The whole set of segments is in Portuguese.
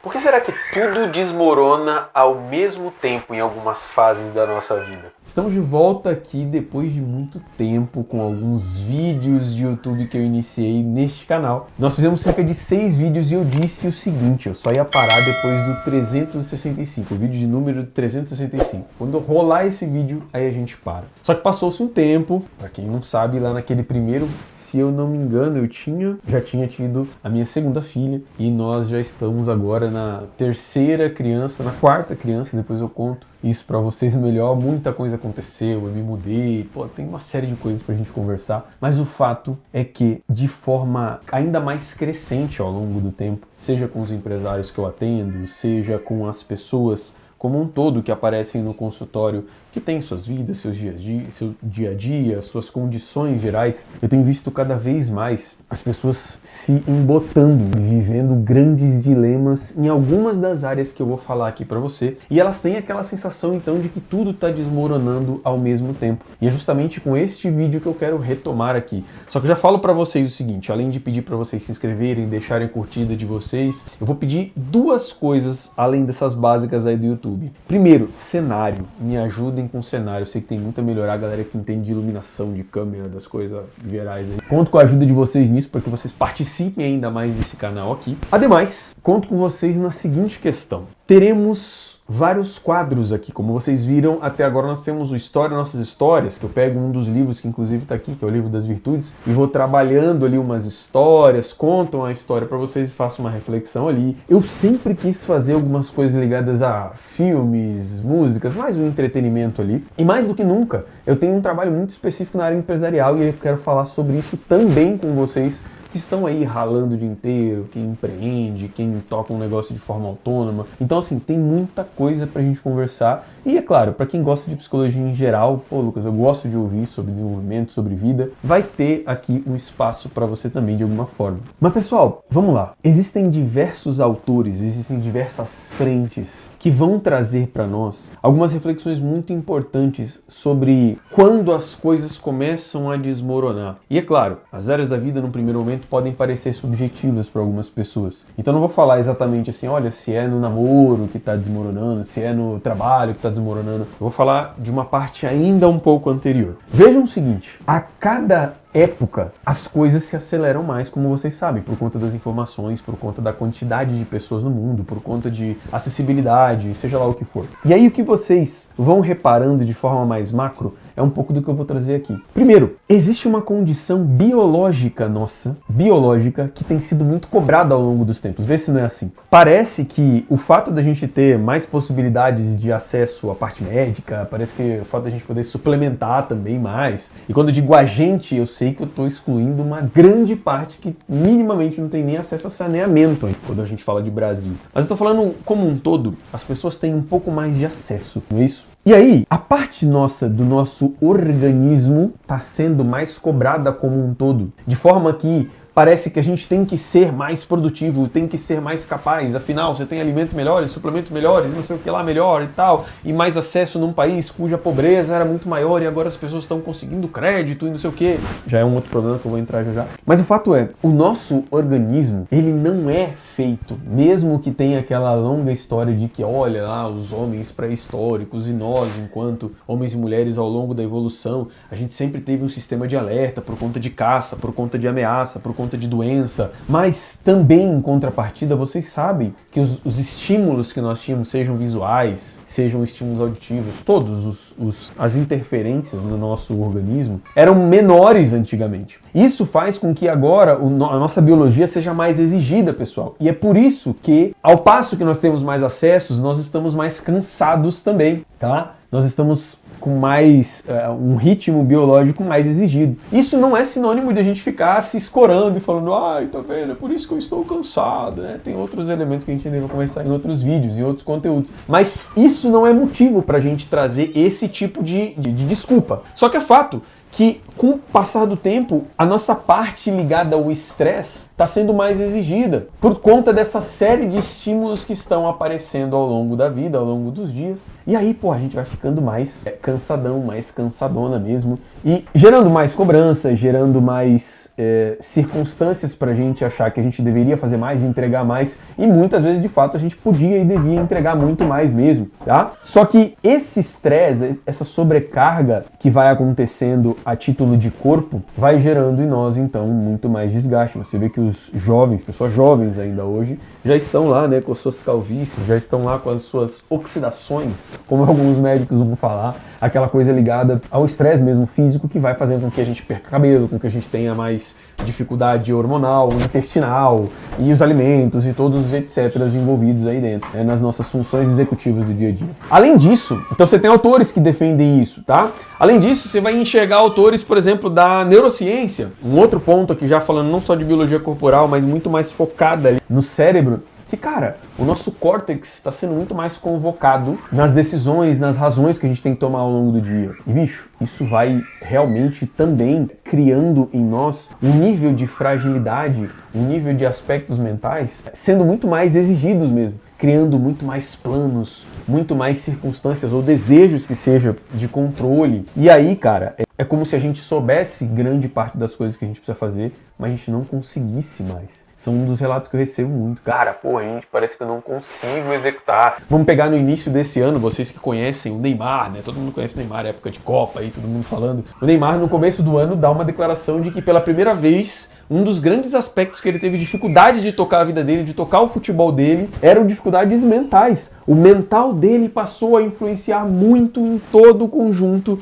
Por que será que tudo desmorona ao mesmo tempo em algumas fases da nossa vida? Estamos de volta aqui depois de muito tempo com alguns vídeos de YouTube que eu iniciei neste canal. Nós fizemos cerca de 6 vídeos e eu disse o seguinte, eu só ia parar depois do 365, o vídeo de número 365. Quando rolar esse vídeo, aí a gente para. Só que passou-se um tempo, pra quem não sabe, lá naquele primeiro, se eu não me engano, já tinha tido a minha segunda filha e nós já estamos agora na terceira criança, na quarta criança, depois eu conto isso pra vocês melhor. Muita coisa aconteceu, eu me mudei, tem uma série de coisas pra gente conversar, mas o fato é que de forma ainda mais crescente ao longo do tempo, seja com os empresários que eu atendo, seja com as pessoas como um todo que aparecem no consultório, que tem suas vidas, seu dia a dia, suas condições gerais, eu tenho visto cada vez mais as pessoas se embotando, vivendo grandes dilemas em algumas das áreas que eu vou falar aqui pra você, e elas têm aquela sensação então de que tudo está desmoronando ao mesmo tempo. E é justamente com este vídeo que eu quero retomar aqui. Só que eu já falo pra vocês o seguinte, além de pedir pra vocês se inscreverem, deixarem a curtida de vocês, eu vou pedir duas coisas além dessas básicas aí do YouTube. Primeiro, cenário. Me ajudem com cenário. Eu sei que tem muito a melhorar, a galera que entende de iluminação, de câmera, das coisas gerais aí. Conto com a ajuda de vocês nisso, para que vocês participem ainda mais desse canal aqui. Ademais, conto com vocês na seguinte questão. Teremos vários quadros aqui, como vocês viram, até agora nós temos o História Nossas Histórias, que eu pego um dos livros que inclusive está aqui, que é o Livro das Virtudes, e vou trabalhando ali umas histórias, conto uma história para vocês e faço uma reflexão ali. Eu sempre quis fazer algumas coisas ligadas a filmes, músicas, mais um entretenimento ali, e mais do que nunca, eu tenho um trabalho muito específico na área empresarial e eu quero falar sobre isso também com vocês, que estão aí ralando o dia inteiro, quem empreende, quem toca um negócio de forma autônoma. Então, assim, tem muita coisa pra gente conversar. E, é claro, pra quem gosta de psicologia em geral, Lucas, eu gosto de ouvir sobre desenvolvimento, sobre vida, vai ter aqui um espaço pra você também, de alguma forma. Mas, pessoal, vamos lá. Existem diversos autores, existem diversas frentes que vão trazer para nós algumas reflexões muito importantes sobre quando as coisas começam a desmoronar. E é claro, as áreas da vida no primeiro momento podem parecer subjetivas para algumas pessoas. Então não vou falar exatamente assim, olha, se é no namoro que está desmoronando, se é no trabalho que está desmoronando. Eu vou falar de uma parte ainda um pouco anterior. Vejam o seguinte, a cada época, as coisas se aceleram mais, como vocês sabem, por conta das informações, por conta da quantidade de pessoas no mundo, por conta de acessibilidade, seja lá o que for. E aí o que vocês vão reparando de forma mais macro é um pouco do que eu vou trazer aqui. Primeiro, existe uma condição biológica nossa, que tem sido muito cobrada ao longo dos tempos. Vê se não é assim. Parece que o fato da gente ter mais possibilidades de acesso à parte médica, parece que o fato da gente poder suplementar também mais. E quando eu digo a gente, eu sei que eu estou excluindo uma grande parte que minimamente não tem nem acesso a saneamento aí, quando a gente fala de Brasil. Mas eu estou falando como um todo, as pessoas têm um pouco mais de acesso, não é isso? E aí, a parte nossa do nosso organismo está sendo mais cobrada como um todo, de forma que parece que a gente tem que ser mais produtivo, tem que ser mais capaz, afinal você tem alimentos melhores, suplementos melhores, não sei o que lá melhor e tal, e mais acesso num país cuja pobreza era muito maior e agora as pessoas estão conseguindo crédito e não sei o que. Já é um outro problema que eu vou entrar já. Mas o fato é, o nosso organismo, ele não é feito, mesmo que tenha aquela longa história de que, olha lá, os homens pré-históricos e nós, enquanto homens e mulheres ao longo da evolução, a gente sempre teve um sistema de alerta por conta de caça, por conta de ameaça, por conta de doença, mas também em contrapartida vocês sabem que os estímulos que nós tínhamos, sejam visuais, sejam estímulos auditivos, todos as interferências no nosso organismo eram menores antigamente. Isso faz com que agora a nossa biologia seja mais exigida, pessoal. E é por isso que, ao passo que nós temos mais acessos, nós estamos mais cansados também, tá? Nós estamos com mais um ritmo biológico mais exigido. Isso não é sinônimo de a gente ficar se escorando e falando, ai, tá vendo, é por isso que eu estou cansado, né? Tem outros elementos que a gente ainda vai conversar em outros vídeos, em outros conteúdos. Mas isso não é motivo pra gente trazer esse tipo de desculpa. Só que é fato que, com o passar do tempo, a nossa parte ligada ao estresse está sendo mais exigida por conta dessa série de estímulos que estão aparecendo ao longo da vida, ao longo dos dias. E aí, a gente vai ficando mais cansadão, mais cansadona mesmo, e gerando mais cobrança, gerando mais circunstâncias pra gente achar que a gente deveria fazer mais e entregar mais, e muitas vezes, de fato, a gente podia e devia entregar muito mais mesmo, tá? Só que esse estresse, essa sobrecarga que vai acontecendo a título de corpo, vai gerando em nós, então, muito mais desgaste. Você vê que os jovens, pessoas jovens ainda hoje, já estão lá, né, com as suas calvícies, já estão lá com as suas oxidações, como alguns médicos vão falar, aquela coisa ligada ao estresse mesmo físico que vai fazendo com que a gente perca cabelo, com que a gente tenha mais dificuldade hormonal, intestinal, e os alimentos e todos os etc. envolvidos aí dentro, né, nas nossas funções executivas do dia a dia. Além disso, então você tem autores que defendem isso, tá? Além disso, você vai enxergar autores, por exemplo, da neurociência, um outro ponto aqui já falando não só de biologia corporal, mas muito mais focada ali no cérebro, que, cara, o nosso córtex está sendo muito mais convocado nas decisões, nas razões que a gente tem que tomar ao longo do dia. E, bicho, isso vai realmente também criando em nós um nível de fragilidade, um nível de aspectos mentais sendo muito mais exigidos mesmo, criando muito mais planos, muito mais circunstâncias ou desejos que seja de controle. E aí, cara, é como se a gente soubesse grande parte das coisas que a gente precisa fazer, mas a gente não conseguisse mais. São um dos relatos que eu recebo muito. Cara, pô, gente, parece que eu não consigo executar. Vamos pegar no início desse ano, vocês que conhecem o Neymar, né? Todo mundo conhece o Neymar, época de Copa aí, todo mundo falando. O Neymar, no começo do ano, dá uma declaração de que pela primeira vez, um dos grandes aspectos que ele teve dificuldade de tocar a vida dele, de tocar o futebol dele, eram dificuldades mentais. O mental dele passou a influenciar muito em todo o conjunto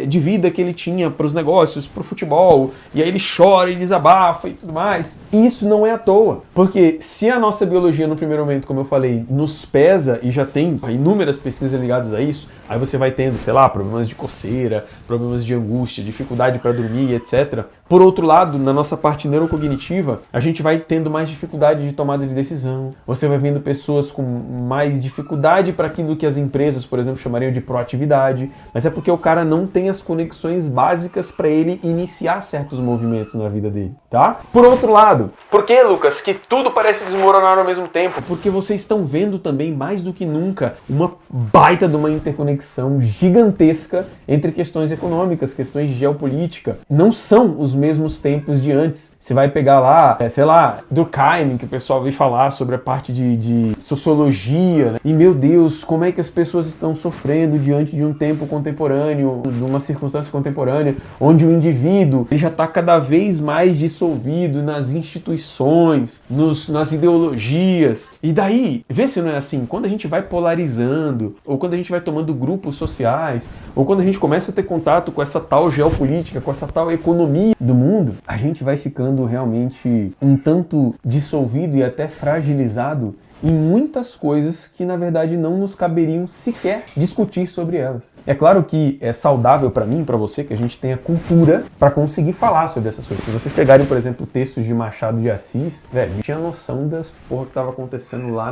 de vida que ele tinha para os negócios, para o futebol, e aí ele chora e desabafa e tudo mais. E isso não é à toa, porque se a nossa biologia no primeiro momento, como eu falei, nos pesa, e já tem inúmeras pesquisas ligadas a isso, aí você vai tendo, sei lá, problemas de coceira, problemas de angústia, dificuldade para dormir, etc. Por outro lado, na nossa parte neurocognitiva, a gente vai tendo mais dificuldade de tomada de decisão, você vai vendo pessoas com mais dificuldade para aquilo que as empresas, por exemplo, chamariam de proatividade, mas é porque o cara não tem as conexões básicas para ele iniciar certos movimentos na vida dele, tá? Por outro lado, por que, Lucas, que tudo parece desmoronar ao mesmo tempo? Porque vocês estão vendo também, mais do que nunca, uma baita de uma interconexão gigantesca entre questões econômicas, questões de geopolítica. Não são os mesmos tempos de antes. Você vai pegar lá, sei lá, Durkheim, que o pessoal veio falar sobre a parte de sociologia, né? E, meu Deus, como é que as pessoas estão sofrendo diante de um tempo contemporâneo, de uma circunstância contemporânea, onde o indivíduo ele já está cada vez mais dissolvido nas instituições, nas ideologias. E daí, vê se não é assim, quando a gente vai polarizando, ou quando a gente vai tomando grupos sociais, ou quando a gente começa a ter contato com essa tal geopolítica, com essa tal economia do mundo, a gente vai ficando realmente um tanto dissolvido e até fragilizado em muitas coisas que, na verdade, não nos caberiam sequer discutir sobre elas. É claro que é saudável para mim, para você, que a gente tenha cultura para conseguir falar sobre essas coisas. Se vocês pegarem, por exemplo, textos de Machado de Assis, velho, eu tinha noção das porra que estava acontecendo lá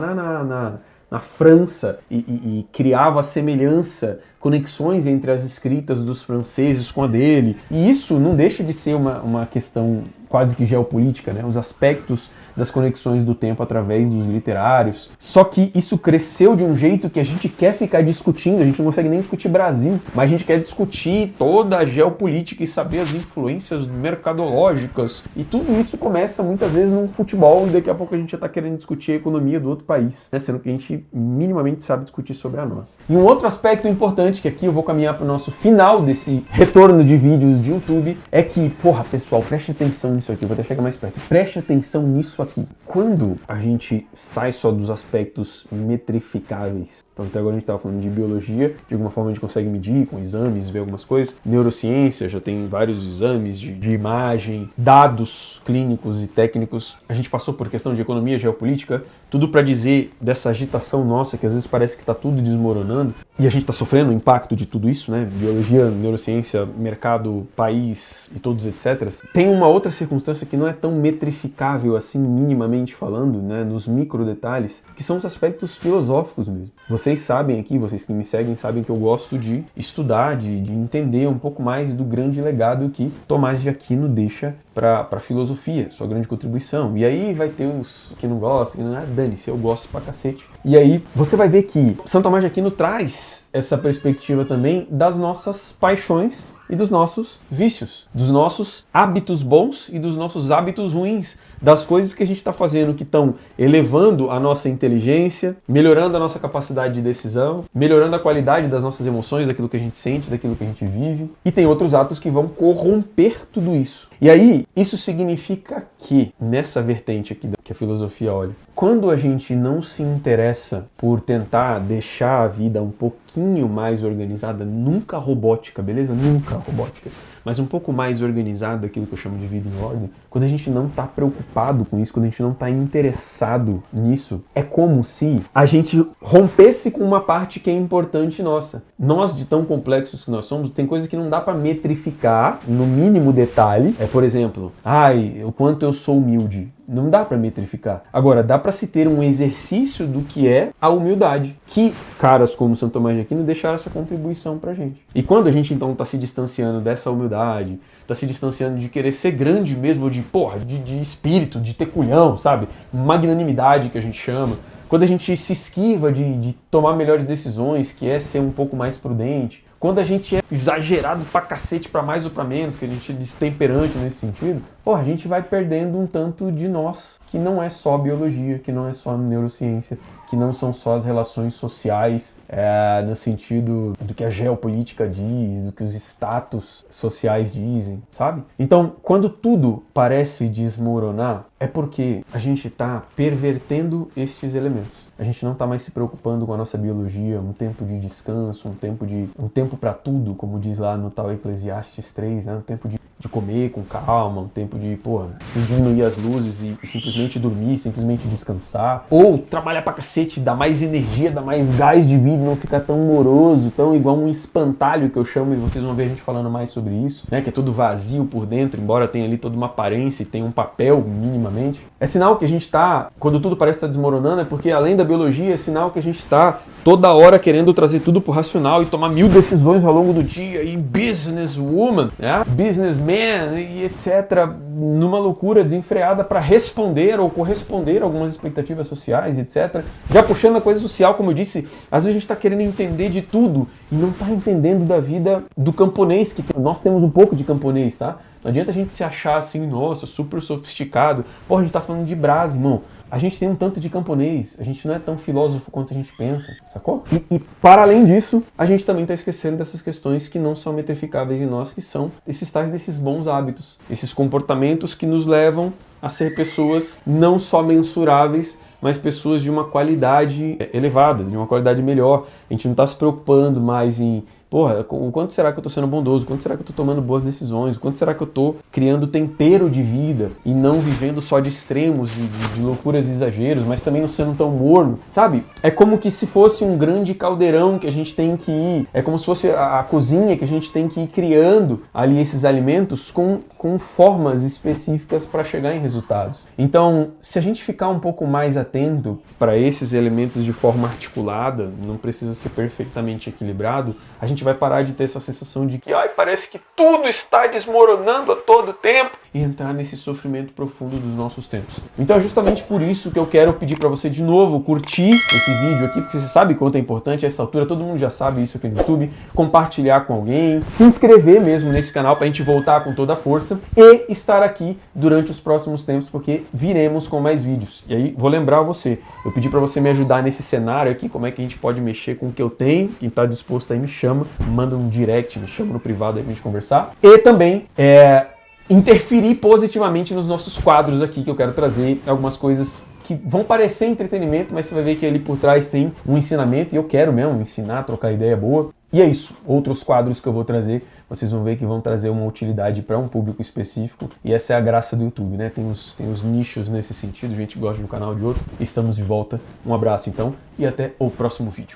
na França e criava semelhança, conexões entre as escritas dos franceses com a dele. E isso não deixa de ser uma questão quase que geopolítica, né? Os aspectos das conexões do tempo através dos literários. Só que isso cresceu de um jeito que a gente quer ficar discutindo, a gente não consegue nem discutir Brasil, mas a gente quer discutir toda a geopolítica e saber as influências mercadológicas. E tudo isso começa muitas vezes num futebol e daqui a pouco a gente já está querendo discutir a economia do outro país, né? Sendo que a gente minimamente sabe discutir sobre a nossa. E um outro aspecto importante, que aqui eu vou caminhar para o nosso final desse retorno de vídeos de YouTube, é que, porra, pessoal, preste atenção nisso aqui, vou até chegar mais perto. Preste atenção nisso aqui. Quando a gente sai só dos aspectos metrificáveis, então até agora a gente estava falando de biologia, de alguma forma a gente consegue medir com exames, ver algumas coisas. Neurociência, já tem vários exames de imagem, dados clínicos e técnicos. A gente passou por questão de economia, geopolítica, tudo para dizer dessa agitação nossa, que às vezes parece que está tudo desmoronando, e a gente está sofrendo o impacto de tudo isso, né? Biologia, neurociência, mercado, país e todos etc. Tem uma outra circunstância que não é tão metrificável assim, minimamente falando, né? Nos micro detalhes, que são os aspectos filosóficos mesmo. Vocês sabem aqui, vocês que me seguem, sabem que eu gosto de estudar, de entender um pouco mais do grande legado que Tomás de Aquino deixa para a filosofia, sua grande contribuição. E aí vai ter os que não gostam, que não, dane-se, eu gosto pra cacete. E aí você vai ver que São Tomás de Aquino traz essa perspectiva também das nossas paixões e dos nossos vícios, dos nossos hábitos bons e dos nossos hábitos ruins, das coisas que a gente está fazendo que estão elevando a nossa inteligência, melhorando a nossa capacidade de decisão, melhorando a qualidade das nossas emoções, daquilo que a gente sente, daquilo que a gente vive. E tem outros atos que vão corromper tudo isso. E aí, isso significa que, nessa vertente aqui que a filosofia olha, quando a gente não se interessa por tentar deixar a vida um pouquinho mais organizada, nunca robótica, beleza? Nunca robótica, mas um pouco mais organizada, aquilo que eu chamo de vida em ordem, quando a gente não está preocupado com isso, quando a gente não está interessado nisso, é como se a gente rompesse com uma parte que é importante nossa. Nós, de tão complexos que nós somos, tem coisa que não dá para metrificar no mínimo detalhe. Por exemplo, o quanto eu sou humilde. Não dá para metrificar. Agora, dá para se ter um exercício do que é a humildade, que caras como Santo Tomás de Aquino deixaram essa contribuição pra gente. E quando a gente então está se distanciando dessa humildade, está se distanciando de querer ser grande mesmo, de espírito, de ter culhão, sabe? Magnanimidade que a gente chama. Quando a gente se esquiva de tomar melhores decisões, que é ser um pouco mais prudente, quando a gente é exagerado pra cacete, pra mais ou pra menos, que a gente é destemperante nesse sentido, a gente vai perdendo um tanto de nós, que não é só biologia, que não é só neurociência, que não são só as relações sociais, no sentido do que a geopolítica diz, do que os status sociais dizem, sabe? Então, quando tudo parece desmoronar, é porque a gente está pervertendo estes elementos. A gente não está mais se preocupando com a nossa biologia, um tempo de descanso, um tempo para tudo, como diz lá no tal Eclesiastes 3, né? Um tempo de comer com calma, um tempo de, se diminuir as luzes e simplesmente dormir, simplesmente descansar. Ou trabalhar pra cacete, dar mais energia, dar mais gás de vida, não ficar tão moroso, tão igual um espantalho que eu chamo, e vocês vão ver a gente falando mais sobre isso, né? Que é todo vazio por dentro, embora tenha ali toda uma aparência e tenha um papel minimamente. É sinal que a gente tá, quando tudo parece estar desmoronando, é porque além da biologia, é sinal que a gente tá toda hora querendo trazer tudo pro racional e tomar 1000 decisões ao longo do dia, e businesswoman, né? Businessman, e etc., numa loucura desenfreada para responder ou corresponder a algumas expectativas sociais, etc. Já puxando a coisa social, como eu disse, às vezes a gente está querendo entender de tudo e não está entendendo da vida do camponês, que nós temos um pouco de camponês, tá? Não adianta a gente se achar assim, nossa, super sofisticado. A gente tá falando de brasa, irmão. A gente tem um tanto de camponês, a gente não é tão filósofo quanto a gente pensa, sacou? E para além disso, a gente também está esquecendo dessas questões que não são metrificáveis em nós, que são desses bons hábitos, esses comportamentos que nos levam a ser pessoas não só mensuráveis, mas pessoas de uma qualidade elevada, de uma qualidade melhor. A gente não está se preocupando mais em o quanto será que eu tô sendo bondoso? O quanto será que eu tô tomando boas decisões? O quanto será que eu tô criando tempero de vida e não vivendo só de extremos, de loucuras e exageros, mas também não sendo tão morno, sabe? É como que se fosse um grande caldeirão que a gente tem que ir, é como se fosse a cozinha que a gente tem que ir criando ali esses alimentos com formas específicas para chegar em resultados. Então, se a gente ficar um pouco mais atento para esses elementos de forma articulada, não precisa ser perfeitamente equilibrado, a gente vai parar de ter essa sensação de que parece que tudo está desmoronando a todo tempo e entrar nesse sofrimento profundo dos nossos tempos. Então é justamente por isso que eu quero pedir para você de novo curtir esse vídeo aqui, porque você sabe quanto é importante a essa altura, todo mundo já sabe isso aqui no YouTube, compartilhar com alguém, se inscrever mesmo nesse canal para a gente voltar com toda a força e estar aqui durante os próximos tempos, porque viremos com mais vídeos. E aí, vou lembrar você, eu pedi para você me ajudar nesse cenário aqui, como é que a gente pode mexer com o que eu tenho, quem está disposto aí me chama, manda um direct, me chama no privado aí pra gente conversar. E também interferir positivamente nos nossos quadros aqui, que eu quero trazer algumas coisas que vão parecer entretenimento, mas você vai ver que ali por trás tem um ensinamento, e eu quero mesmo ensinar, trocar ideia boa. E é isso, outros quadros que eu vou trazer, vocês vão ver que vão trazer uma utilidade para um público específico, e essa é a graça do YouTube, né? Tem os nichos nesse sentido, a gente gosta de um canal de outro. Estamos de volta, um abraço então, e até o próximo vídeo.